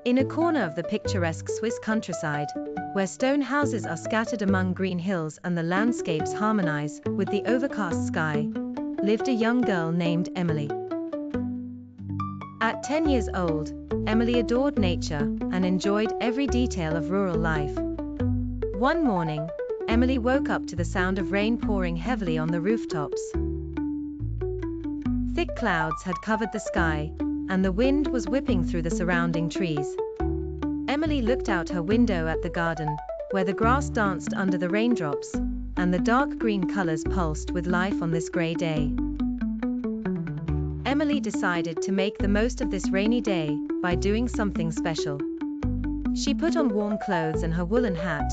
In a corner of the picturesque Swiss countryside, where stone houses are scattered among green hills and the landscapes harmonize with the overcast sky, lived a young girl named Emily. At 10 years old, Emily adored nature and enjoyed every detail of rural life. One morning, Emily woke up to the sound of rain pouring heavily on the rooftops. Thick clouds had covered the sky, and the wind was whipping through the surrounding trees. Emily looked out her window at the garden, where the grass danced under the raindrops, and the dark green colors pulsed with life on this gray day. Emily decided to make the most of this rainy day by doing something special. She put on warm clothes and her woolen hat,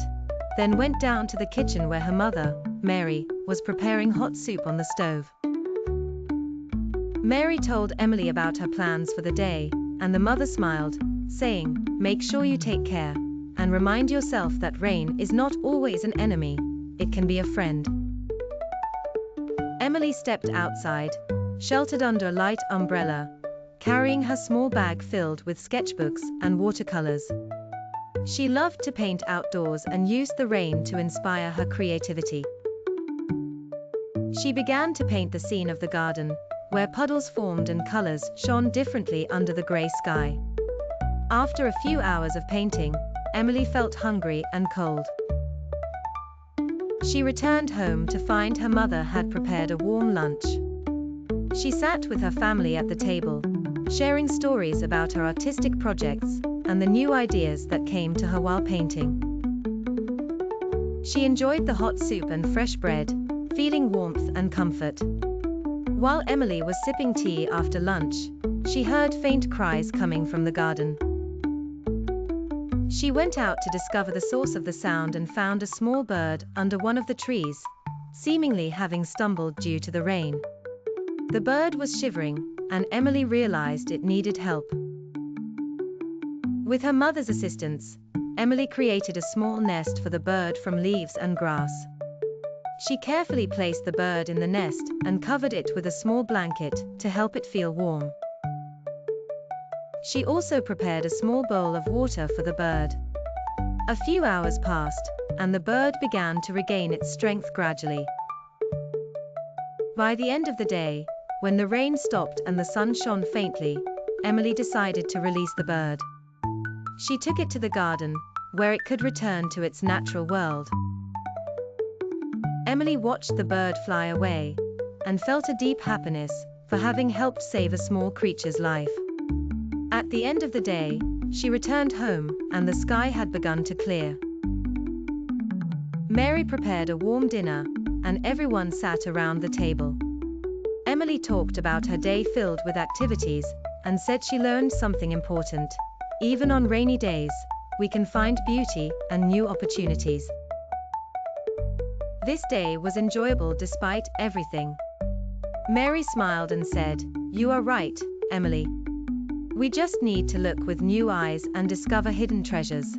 then went down to the kitchen where her mother, Mary, was preparing hot soup on the stove. Mary told Emily about her plans for the day, and the mother smiled, saying, "Make sure you take care, and remind yourself that rain is not always an enemy, it can be a friend." Emily stepped outside, sheltered under a light umbrella, carrying her small bag filled with sketchbooks and watercolors. She loved to paint outdoors and used the rain to inspire her creativity. She began to paint the scene of the garden, where puddles formed and colors shone differently under the gray sky. After a few hours of painting, Emily felt hungry and cold. She returned home to find her mother had prepared a warm lunch. She sat with her family at the table, sharing stories about her artistic projects and the new ideas that came to her while painting. She enjoyed the hot soup and fresh bread, feeling warmth and comfort. While Emily was sipping tea after lunch, she heard faint cries coming from the garden. She went out to discover the source of the sound and found a small bird under one of the trees, seemingly having stumbled due to the rain. The bird was shivering, and Emily realized it needed help. With her mother's assistance, Emily created a small nest for the bird from leaves and grass. She carefully placed the bird in the nest and covered it with a small blanket to help it feel warm. She also prepared a small bowl of water for the bird. A few hours passed, and the bird began to regain its strength gradually. By the end of the day, when the rain stopped and the sun shone faintly, Emily decided to release the bird. She took it to the garden, where it could return to its natural world. Emily watched the bird fly away, and felt a deep happiness for having helped save a small creature's life. At the end of the day, she returned home, and the sky had begun to clear. Mary prepared a warm dinner, and everyone sat around the table. Emily talked about her day filled with activities, and said she learned something important. Even on rainy days, we can find beauty and new opportunities. This day was enjoyable despite everything. Mary smiled and said, "You are right, Emily. We just need to look with new eyes and discover hidden treasures."